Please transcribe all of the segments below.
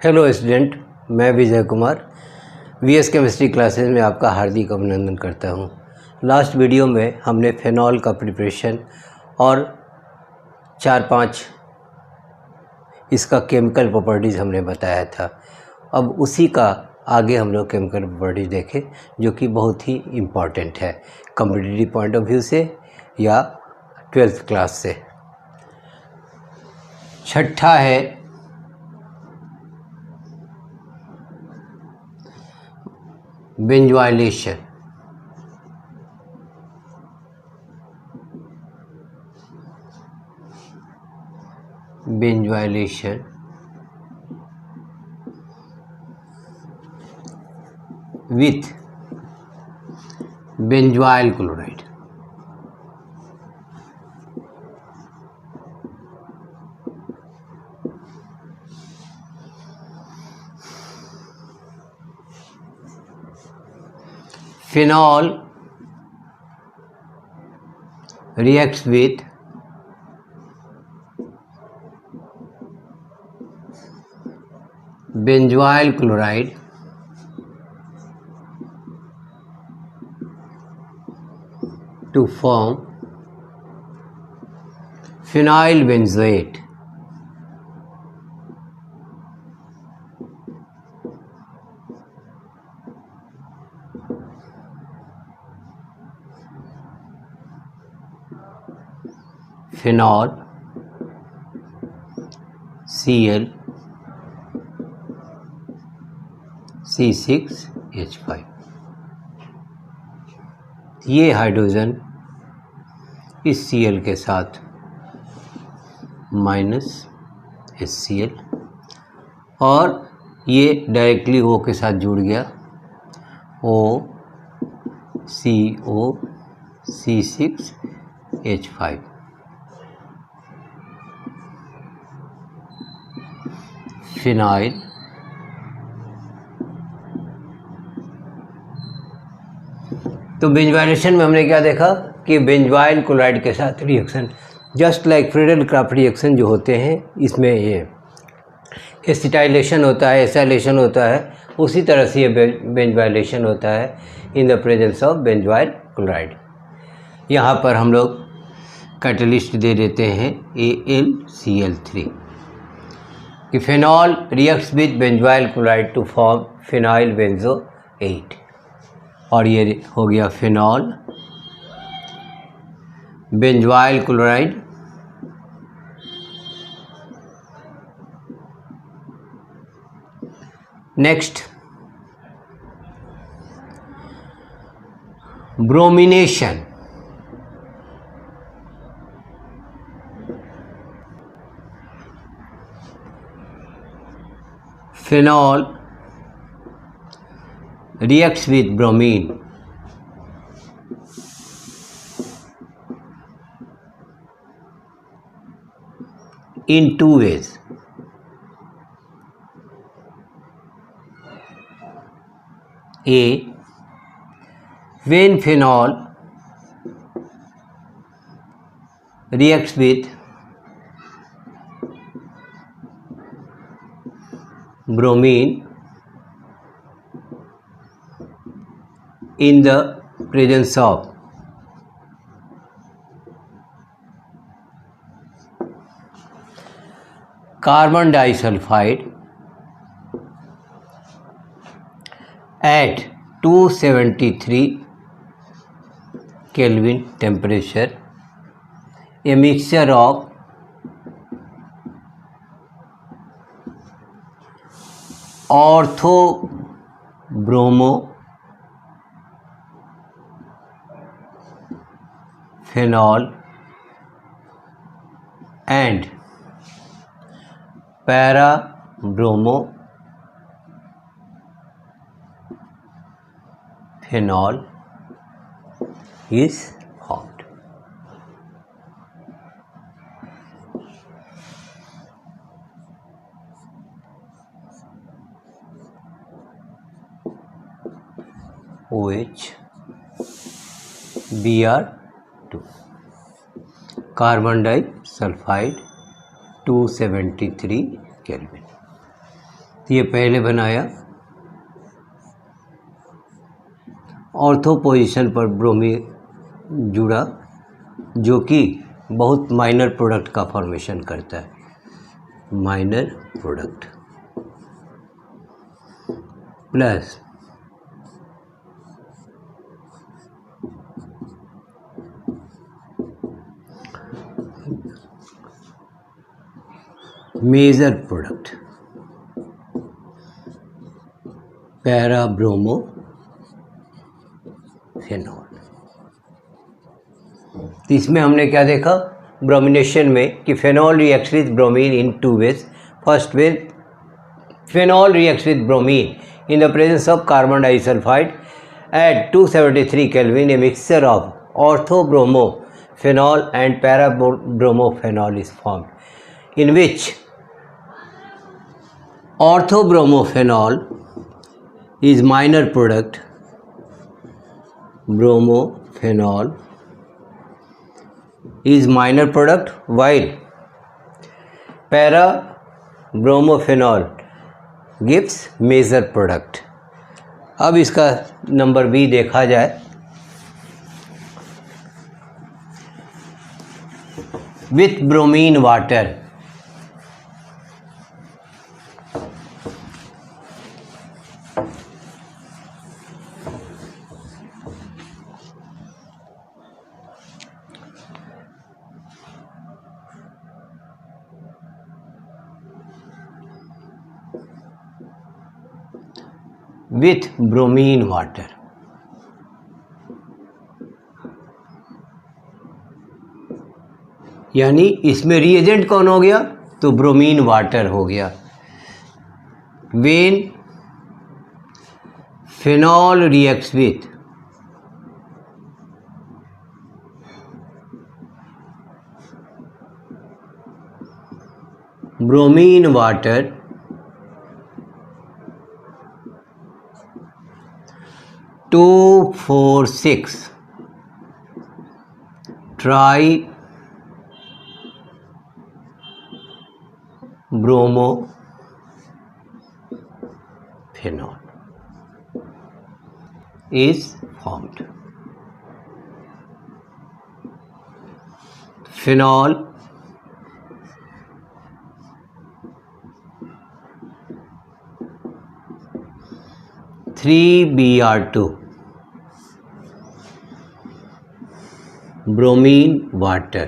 Hello student, मैं Vijay Kumar VS chemistry classes में आपका हार्दिक अभिनंदन करता हूं। लास्ट वीडियो में हमने फेनॉल का प्रिपरेशन और 4-5 इसका केमिकल प्रॉपर्टीज़ हमने बताया था। अब उसी का आगे हम लोग केमिकल प्रॉपर्टीज़ देखें जो कि बहुत ही इम्पॉर्टेंट है कॉम्पिटिटिव पॉइंट ऑफ व्यू से या 12th क्लास से। छठा है benzoylation. Benzoylation with benzoyl chloride. Phenol reacts with benzoyl chloride to form phenyl benzoate. Phenol Cl C6H5। ये हाइड्रोजन इस Cl के साथ -HCl और ये डायरेक्टली O के साथ जुड़ गया, OCO C6H5। फिनाइल तो बेंजोइलेशन में हमने क्या देखा कि बेंजोइल क्लोराइड के साथ reaction just like Friedel craft reaction जो होते हैं इसमें ये एसिटाइलेशन होता है, एसाइलेशन होता है, उसी तरह से ये बेंजोइलेशन होता है इन the presence of benzoyl chloride. यहाँ पर हम लोग कैटलिस्ट दे देते हैं AlCl3 कि phenol reacts with benzoyl chloride to form phenyl benzoate और ये हो गया phenol benzoyl chloride next bromination. Phenol reacts with bromine in two ways. A, when phenol reacts with bromine in the presence of carbon disulfide at 273 Kelvin temperature, a mixture of ortho bromo phenol and para bromo phenol is formed. OH Br2 carbon disulphide 273 kelvin. ये पहले बनाया, ortho position पर bromine जुड़ा, जो कि बहुत minor product का formation करता है, minor product plus major product para bromo phenol. तो इसमें हमने क्या देखा ब्रोमिनेशन में कि phenol reacts with bromine in two ways. First way, phenol reacts with bromine in the presence of carbon disulphide at 273 Kelvin. A mixture of orthobromophenol and parabromophenol is formed, in which orthobromophenol is minor product, bromophenol is minor product, while parabromophenol gives major product. अब इसका number B देखा जाए, with bromine water with bromine water, यानी इसमें reagent कौन हो गया तो ब्रोमीन वाटर हो गया। When phenol reacts with bromine water, 2,4,6 try bromophenol is formed. Phenol (3Br2) bromine water,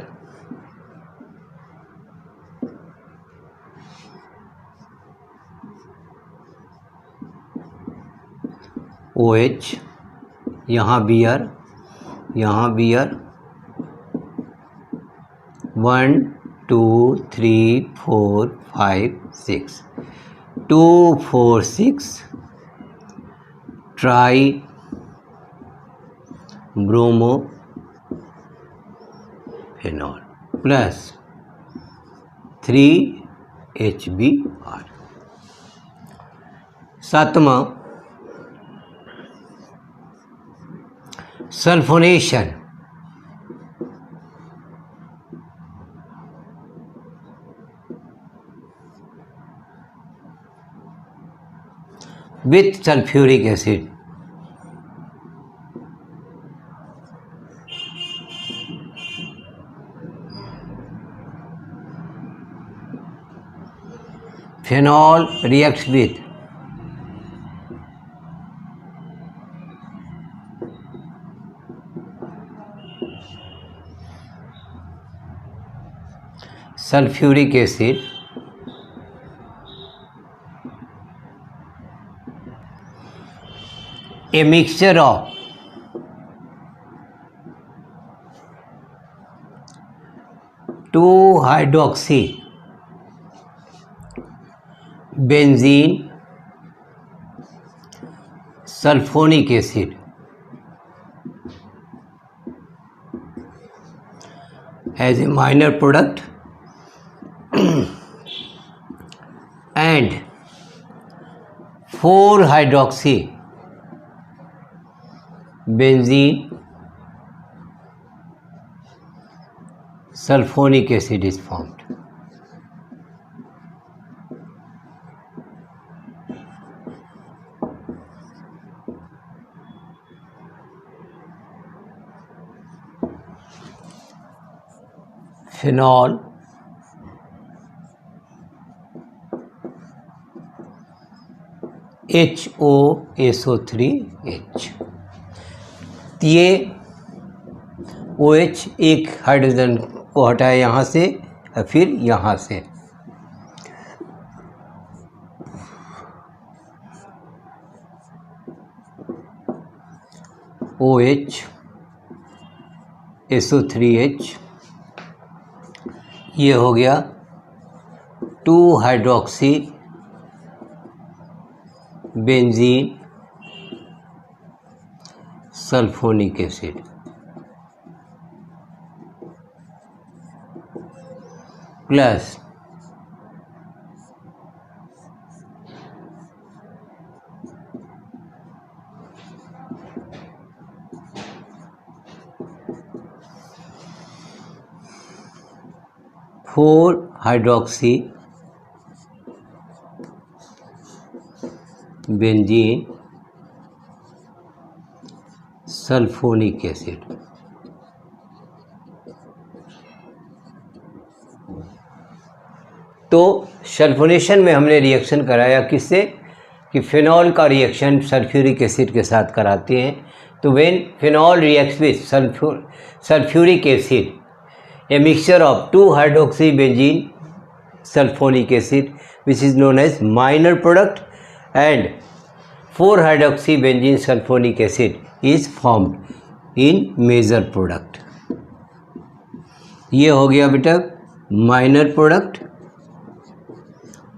OH, यहाँ Br, यहाँ Br, 1 2 3 4 5 6, 2 4 6 ट्राई ब्रोमोफेनॉल प्लस 3HBr। सातवां, sulphonation, with sulphuric acid, phenol reacts with sulfuric acid, a mixture of two hydroxy benzene sulfonic acid as a minor product and 4-hydroxy benzene sulfonic acid is formed. Phenol HOSO3H। ये OH एक hydrogen को हटाए यहाँ से और फिर यहाँ से, OH SO3H, ये हो गया 2 hydroxy benzene sulphonic acid, plus four hydroxy benzene sulphonic acid. तो सल्फोनेशन में हमने रिएक्शन कराया किससे, कि फिनॉल का रिएक्शन सल्फ्यूरिक एसिड के साथ कराते हैं। तो when phenol reacts with sulphuric acid, a mixture of 2 hydroxy benzene sulfonic acid which is known as minor product and 4 hydroxy benzene sulfonic acid is formed in major product। ये हो गया बेटा minor product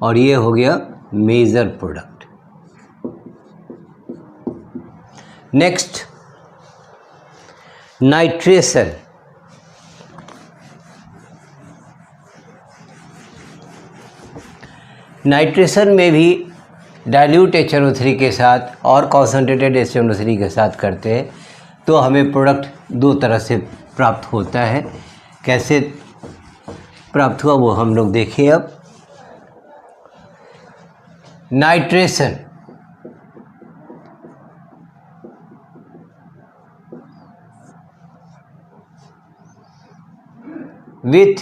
और ये हो गया major product. Next nitration. Nitration में भी डाइल्यूट HNO3 के साथ और कॉन्सनट्रेटेड HNO3 के साथ करते हैं तो हमें प्रोडक्ट दो तरह से प्राप्त होता है। कैसे प्राप्त हुआ वो हम लोग देखें। अब nitration with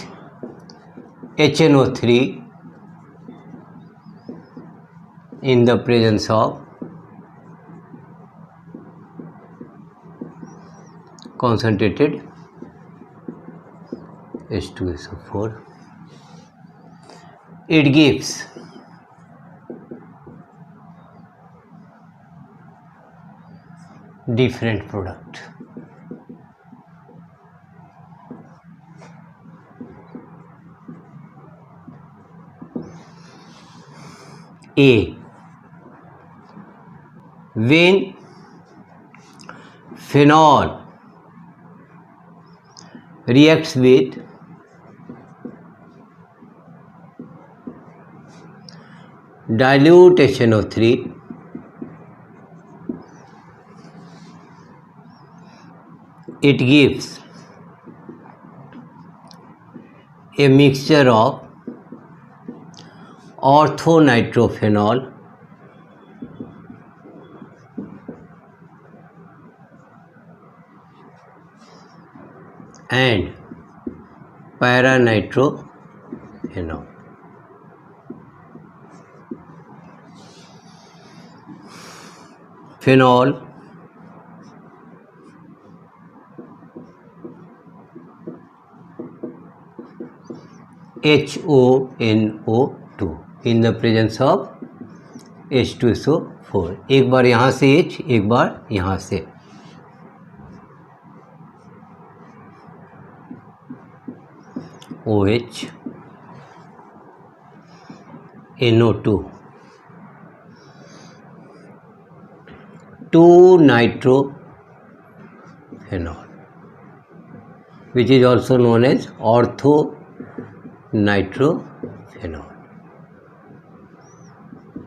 HNO3 in the presence of concentrated H2SO4, it gives different product। A, when phenol reacts with dilute HNO3, it gives a mixture of orthonitrophenol and paranitrophenol। phenol HONO2 in the presence of H2SO4। एक बार यहाँ से H, एक बार यहाँ से। OH NO2 2-nitrophenol which is also known as orthonitrophenol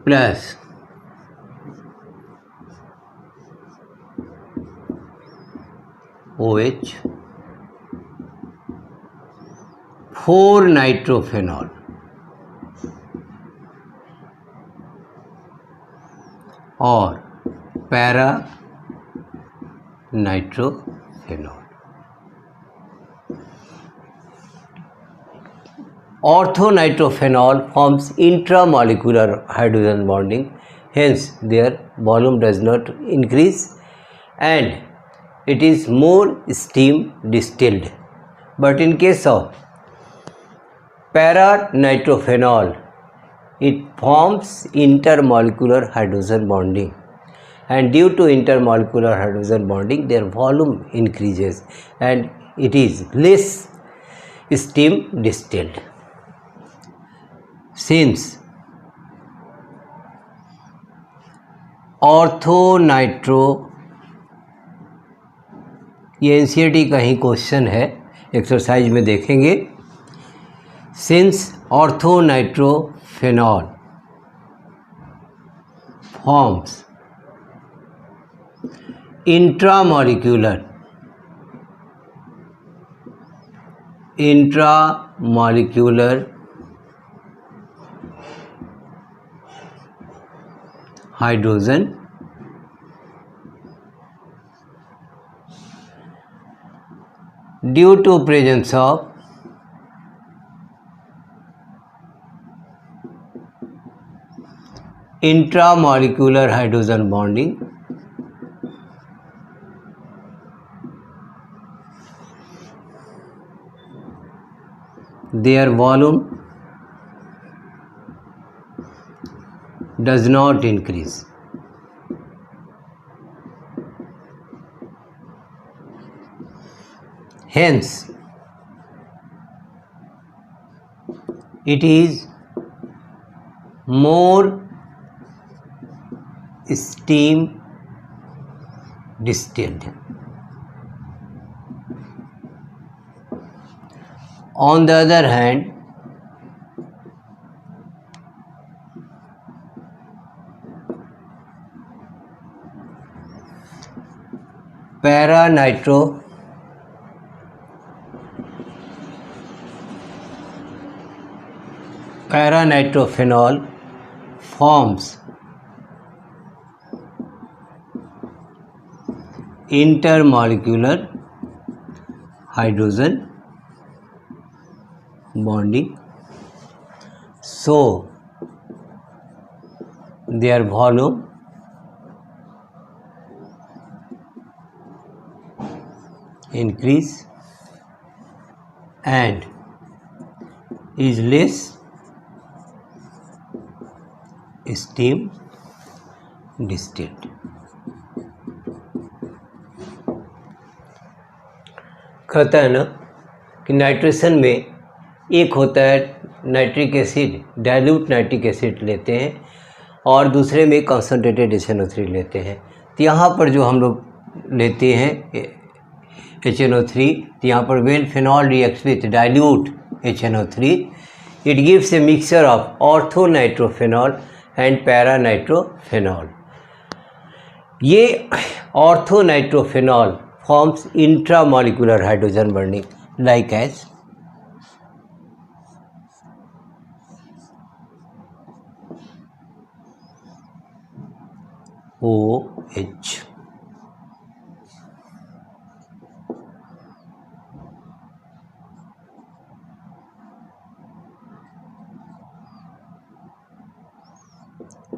plus OH 4-nitrophenol और para नाइट्रोफेनॉल। Orthonitrophenol forms intramolecular hydrogen bonding, hence their volume does not increase and it is more steam distilled. But in case of para-nitrophenol, it forms intermolecular hydrogen bonding, and due to intermolecular hydrogen bonding their volume increases and it is less steam distilled. Since orthonitro, ये NCERT का ही question है, exercise में देखेंगे. Since orthonitrophenol forms intramolecular hydrogen due to presence of intramolecular hydrogen bonding, their volume does not increase. Hence, it is more steam distilled. On the other hand, para-nitrophenol forms intermolecular hydrogen bonding, so their volume increase and is less steam distilled. कहता है ना कि nitration में एक होता है nitric acid, dilute nitric acid लेते हैं और दूसरे में कंसनट्रेटेड HNO3 लेते हैं. तो यहाँ पर जो हम लोग लेते हैं HNO3, तो यहाँ पर when phenol reacts with dilute HNO3, it gives a mixture of orthonitrophenol and paranitrophenol. ये orthonitrophenol forms intramolecular hydrogen bonding like as OH.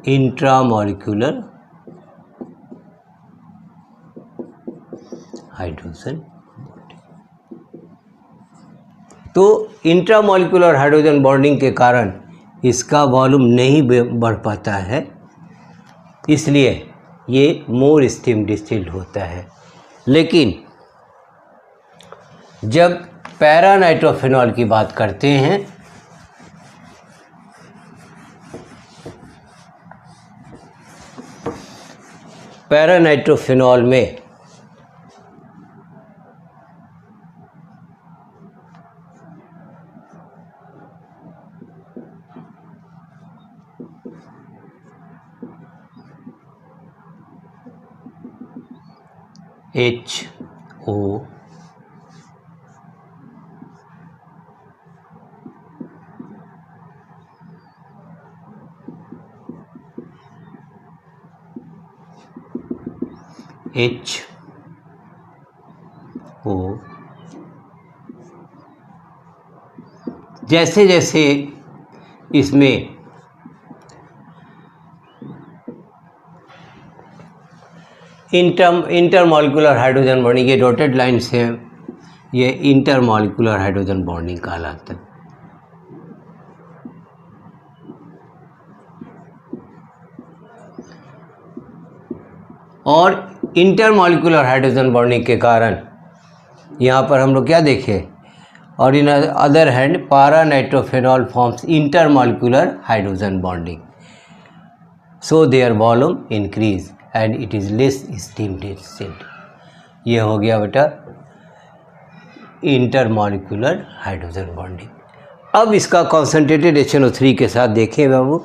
Intramolecular hydrogen. तो इंट्रामॉलिक्यूलर हाइड्रोजन बॉन्डिंग के कारण इसका वॉल्यूम नहीं बढ़ पाता है, इसलिए ये मोर स्टीम डिस्टिल्ड होता है. लेकिन जब पैरानाइट्रोफेनॉल की बात करते हैं पैरानाइट्रोफेनॉल में HO जैसे जैसे इसमें इंटरमॉलिक्यूलर हाइड्रोजन बॉन्डिंग, ये डॉटेड लाइन्स हैं, ये इंटरमॉलिक्यूलर हाइड्रोजन बॉन्डिंग कहलाता है। और इंटरमॉलिक्यूलर हाइड्रोजन बॉन्डिंग के कारण यहाँ पर हम लोग क्या देखें, और इन other hand para nitrophenol forms intermolecular hydrogen bonding, so their volume increase and it is less steam density. ये हो गया बेटा इंटरमॉलिक्यूलर हाइड्रोजन बॉन्डिंग। अब इसका कॉन्सेंट्रेटेड HNO3 के साथ देखें बाबू,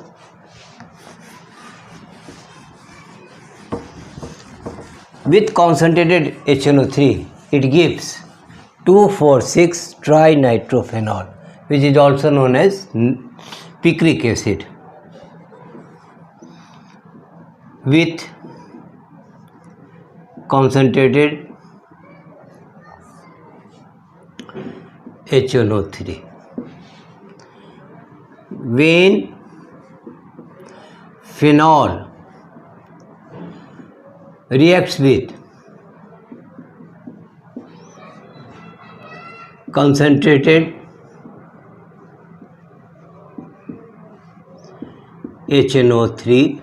with concentrated HNO3 it gives 2,4,6 trinitrophenol, which is also known as picric acid. With concentrated HNO3, when phenol reacts with concentrated HNO3,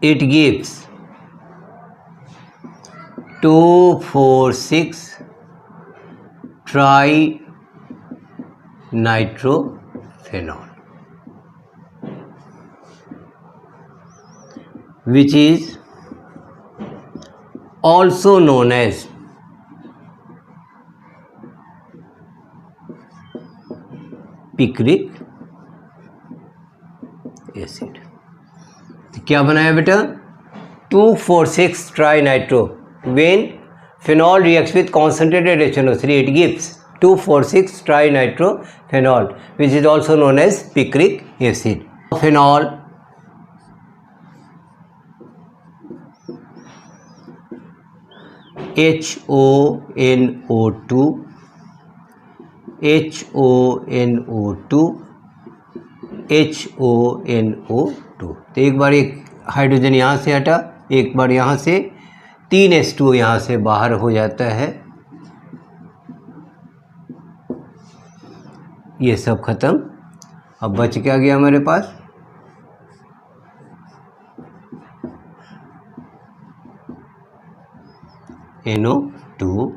it gives 2,4,6 trinitrophenol, which is also known as picric acid। तो क्या बनाया बेटा, 2,4,6 trinitro, when phenol reacts with concentrated HNO3 it gives 2,4,6 trinitrophenol, which is also known as picric acid। phenol HONO2 HONO2 HONO2, तो एक बार एक hydrogen यहाँ से हटा, एक बार यहाँ से, 3 H2O यहाँ से बाहर हो जाता है, ये सब खत्म। अब बच क्या गया हमारे पास, NO2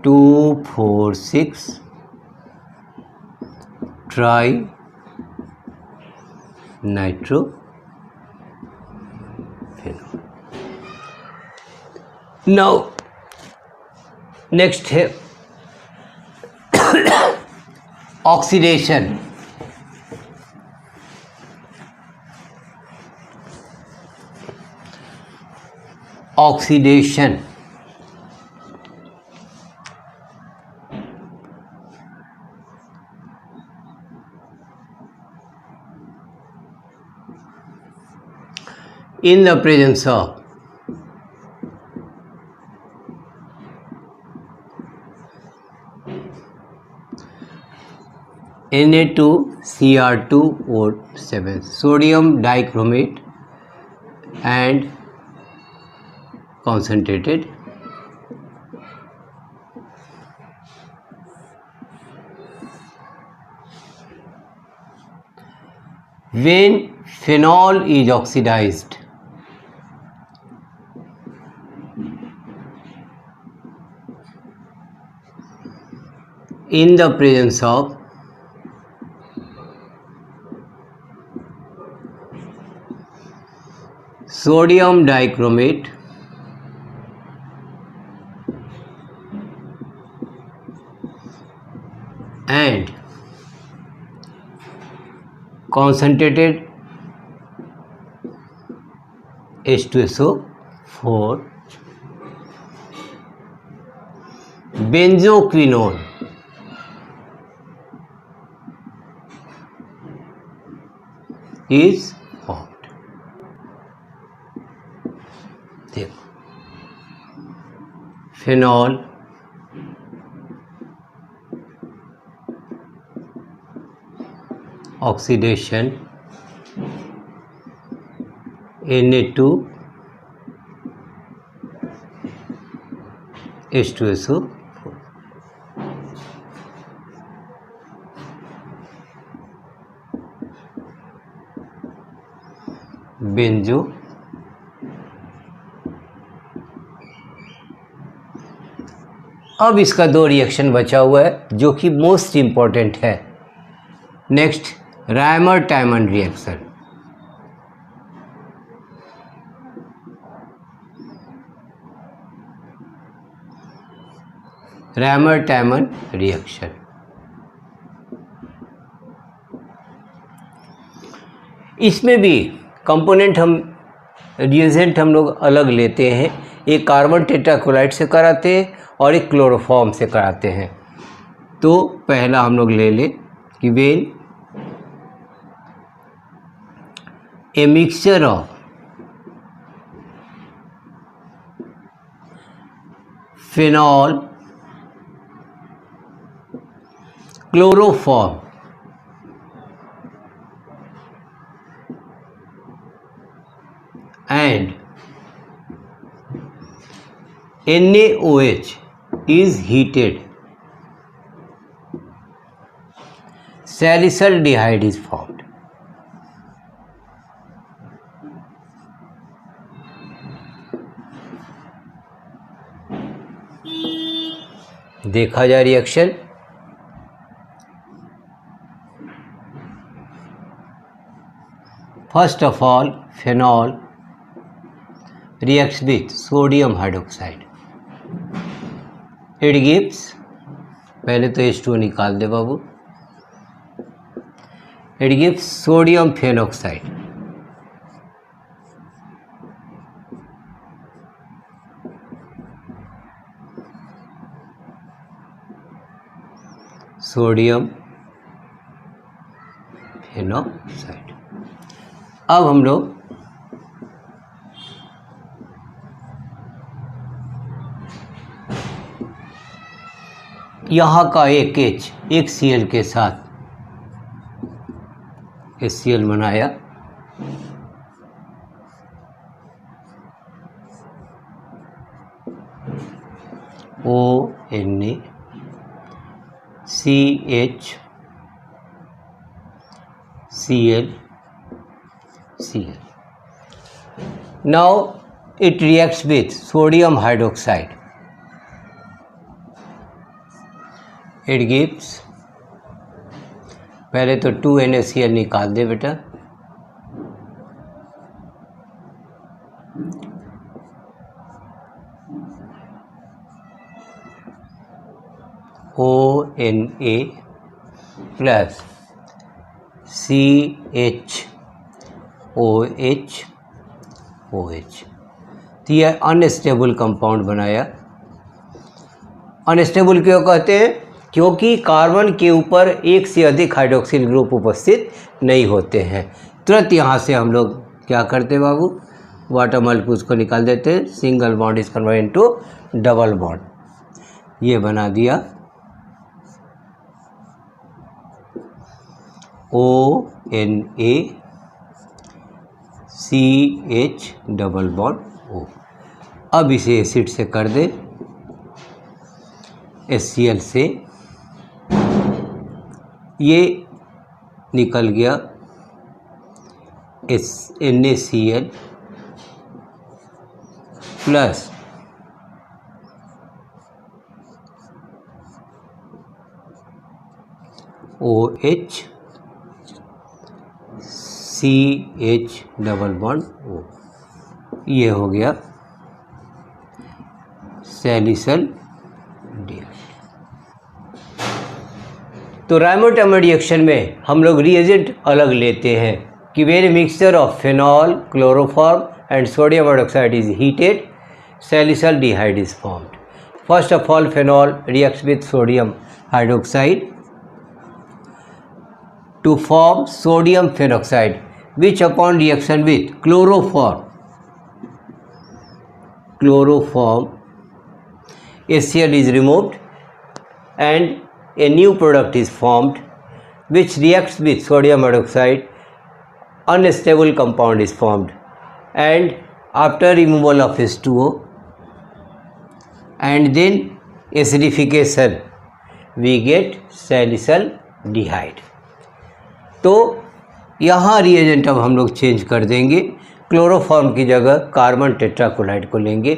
2,4,6 trinitrophenol। Now next है oxidation. Oxidation in the presence of Na2Cr2O7 sodium dichromate and concentrated when phenol is oxidized in the presence of sodium dichromate and concentrated H2SO4 benzoquinone is formed। देखो phenol oxidation Na2 H2SO4. Benzo अब इसका दो reaction बचा हुआ है जो कि most important है। Next, Reimer Tiemann reaction. Reimer Tiemann reaction इसमें भी कंपोनेंट रिएजेंट हम लोग अलग लेते हैं। एक कार्बन टेट्राक्लोराइड से कराते हैं और एक क्लोरोफॉर्म से कराते हैं। तो पहला हम लोग ले लें कि when A mixture of phenol, chloroform and NaOH is heated, salicylaldehyde is formed. देखा जाए reaction, first of all phenol reacts with sodium hydroxide. It gives, पहले तो H2O निकाल दे बाबू, it gives sodium phenoxide. Sodium phenoxide. अब हम लोग यहाँ का एक H एक Cl के साथ HCl बनाया, ONa CH Cl Cl. Now it reacts with sodium hydroxide. It gives, पहले तो 2NaCl निकाल दे बेटा, ONa प्लस CHOH OH। तो यह अनस्टेबल कंपाउंड बनाया। अनस्टेबल क्यों कहते हैं? क्योंकि कार्बन के ऊपर एक से अधिक हाइड्रोक्सिल ग्रुप उपस्थित नहीं होते हैं। तुरंत यहाँ से हम लोग क्या करते बाबू, वाटर मॉलिक्यूल्स को निकाल देते हैं। Single bond is converted into double bond, ये बना दिया ONa CH double bond O। अब इसे एसिड से कर दे, HCl से ये निकल गया NaCl plus OH CH double bond O। ये हो गया सैलिसिल डिहाइड। तो रायमर-टायमन रिएक्शन में हम लोग रिएजेंट अलग लेते हैं कि when mixture of phenol, chloroform and sodium hydroxide is heated, salicylaldehyde is formed. First of all phenol reacts with sodium hydroxide to form sodium phenoxide, which upon reaction with chloroform HCl is removed and a new product is formed which reacts with sodium hydroxide. Unstable compound is formed, and after removal of H2O and then acidification we get salicylaldehyde. तो यहाँ reagent अब हम लोग change कर देंगे, chloroform की जगह carbon tetrachloride को लेंगे।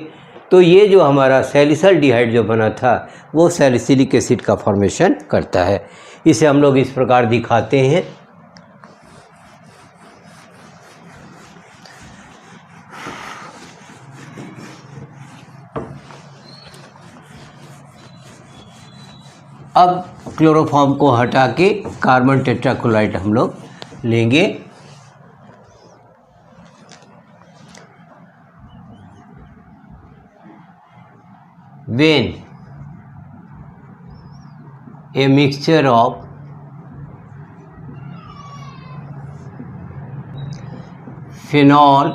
तो ये जो हमारा सैलिसल्डिहाइड जो बना था वो सैलिसिलिक एसिड का फॉर्मेशन करता है। इसे हम लोग इस प्रकार दिखाते हैं। अब क्लोरोफॉर्म को हटा के कार्बन टेट्राक्लोराइड हम लोग लेंगे। When a mixture of phenol,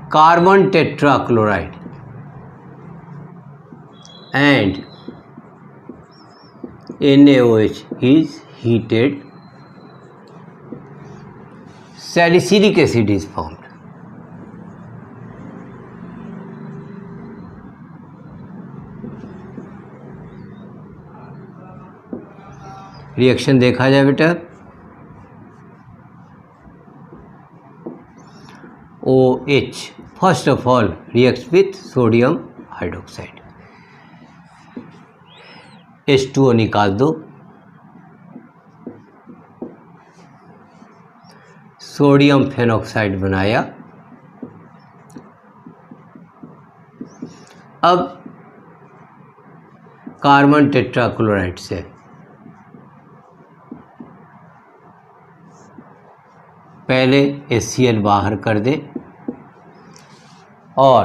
carbon tetrachloride and NaOH is heated, salicylic acid is formed. Reaction देखा जाए बेटा। OH first of all reacts with sodium hydroxide. H2O निकाल दो, सोडियम फेनॉक्साइड बनाया। अब कार्बन टेट्राक्लोराइड से पहले HCl बाहर कर दे और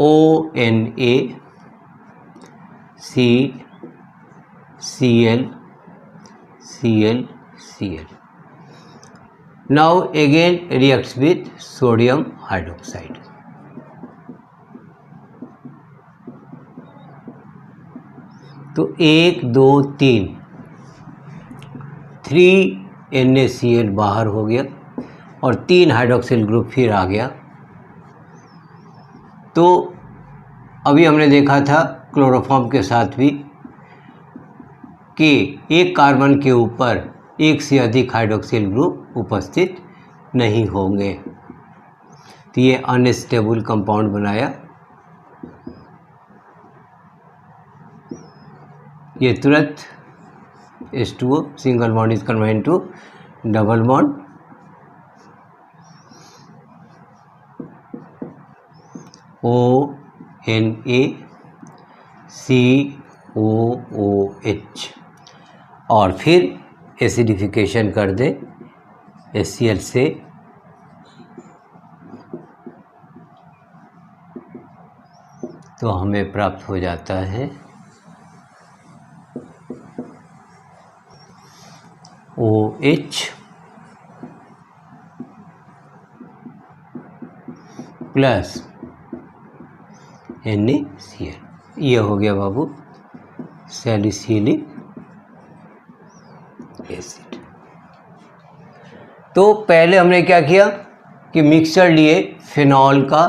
ONA CCl Cl. Now again reacts with sodium hydroxide. तो 1 2 3 NaCl बाहर हो गया और 3 हाइड्रोक्सिल ग्रुप फिर आ गया। तो अभी हमने देखा था क्लोरोफॉर्म के साथ भी कि एक कार्बन के ऊपर एक से अधिक हाइड्रोक्सिल ग्रुप उपस्थित नहीं होंगे। तो ये अनस्टेबल कंपाउंड बनाया। ये तुरंत H2O single bond is converted to double bond, ONA COOH और फिर एसिडिफिकेशन कर दे HCl से। तो हमें प्राप्त हो जाता है OH प्लस NaCl। ये हो गया बाबू सैलिसिलिक एसिड। तो पहले हमने क्या किया कि मिक्सचर लिए फिनॉल का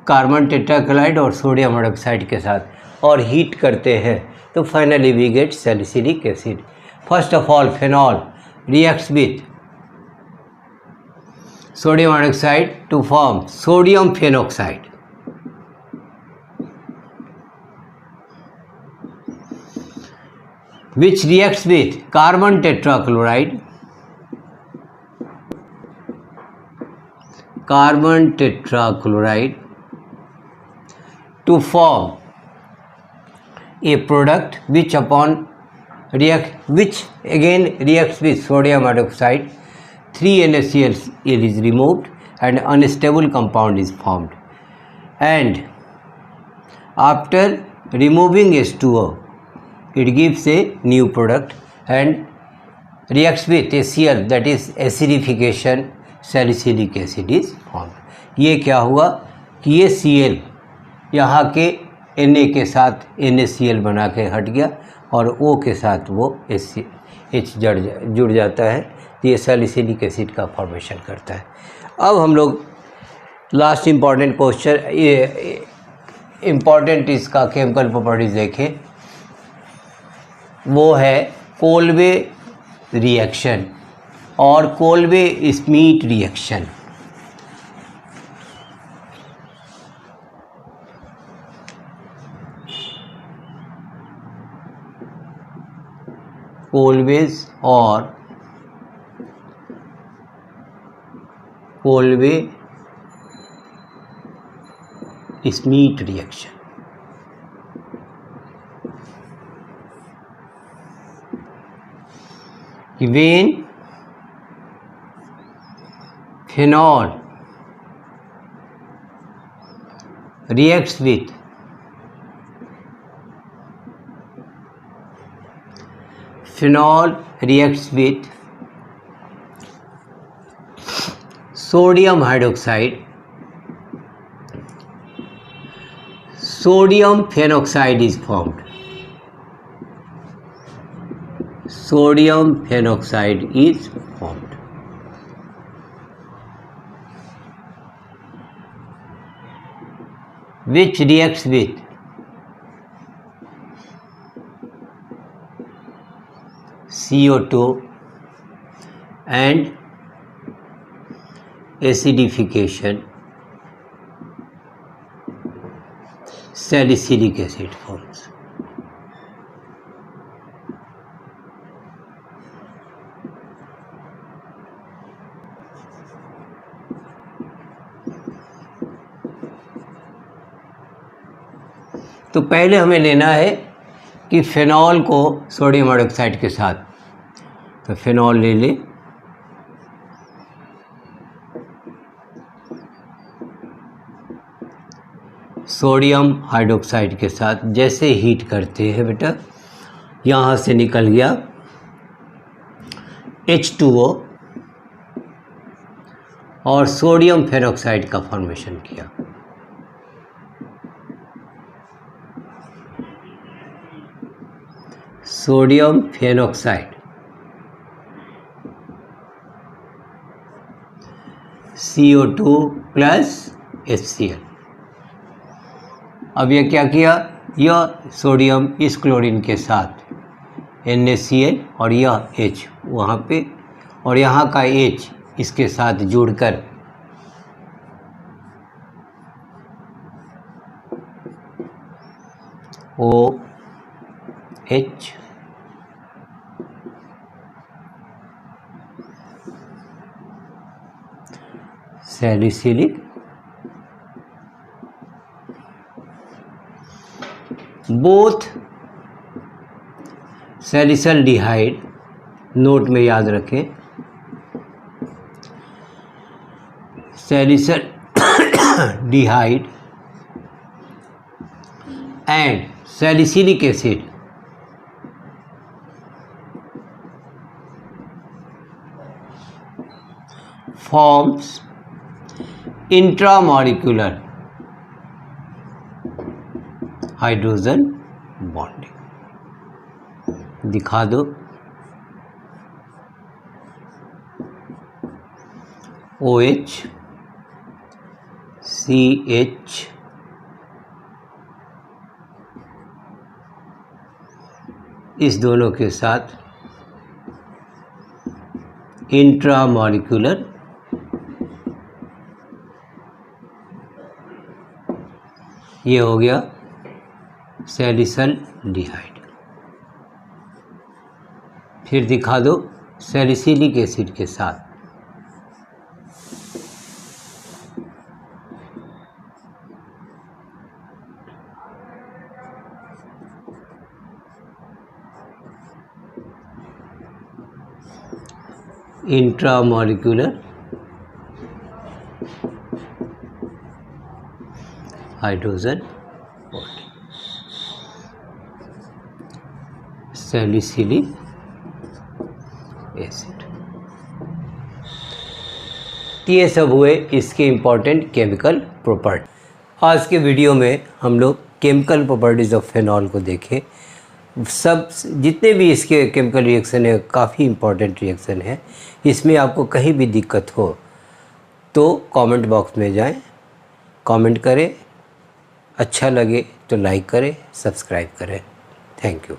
कार्बन टेट्राक्लोराइड और सोडियम हाइड्रोक्साइड के साथ और हीट करते हैं। तो finally we get salicylic acid. First of all phenol reacts with sodium hydroxide to form sodium phenoxide, which reacts with carbon tetrachloride to form a product which again reacts with sodium hydroxide. 3 NaCl is removed and unstable compound is formed, and after removing H2O it gives a new product and reacts with HCl, that is acidification, salicylic acid is formed। ये क्या हुआ कि ये Cl यहाँ के Na के साथ NaCl बना के हट गया और O के साथ वो H जुड़ जाता है, तो ये सैलिसिलिक एसिड का फॉर्मेशन करता है। अब हम लोग लास्ट इम्पॉर्टेंट क्वेश्चन, ये इम्पॉर्टेंट इसका केमिकल प्रॉपर्टीज देखें, वो है कोल्बे रिएक्शन और कोल्बे स्मीट रिएक्शन। कोल्बेज और Kolbe Schmidt reaction. When phenol reacts with sodium hydroxide, sodium phenoxide is formed। Sodium phenoxide is formed। Which reacts with CO2 and acidification, salicylic acid forms। तो पहले हमें लेना है कि phenol को sodium hydroxide के साथ, तो फेनॉल ले ले, सोडियम हाइड्रोक्साइड के साथ जैसे हीट करते हैं बेटा, यहाँ से निकल गया H2O और सोडियम फेनॉक्साइड का फॉर्मेशन किया। Sodium phenoxide CO2 plus HCl। अब ये क्या किया, यह सोडियम इस क्लोरीन के साथ NaCl और यह H वहाँ पे, और यहाँ का H इसके साथ जुड़कर OH salicylic, both salicylaldehyde, note में याद रखें, salicylaldehyde and salicylic acid forms intramolecular hydrogen bonding. दिखा दो, OH CH इस दोनों के साथ इंट्रामॉलिक्यूलर ये हो गया सैलिसल्डिहाइड। फिर दिखा दो सैलिसिलिक एसिड के साथ intramolecular hydrogen bonding, salicylic acid. ये सब हुए इसके इम्पॉर्टेंट केमिकल प्रॉपर्टी। आज के वीडियो में हम लोग केमिकल प्रॉपर्टीज़ ऑफ फेनॉल को देखें। सब जितने भी इसके केमिकल रिएक्शन है काफ़ी इम्पॉर्टेंट रिएक्शन है। इसमें आपको कहीं भी दिक्कत हो तो कमेंट बॉक्स में जाएं, कमेंट करें, अच्छा लगे तो लाइक करें, सब्सक्राइब करें। Thank you.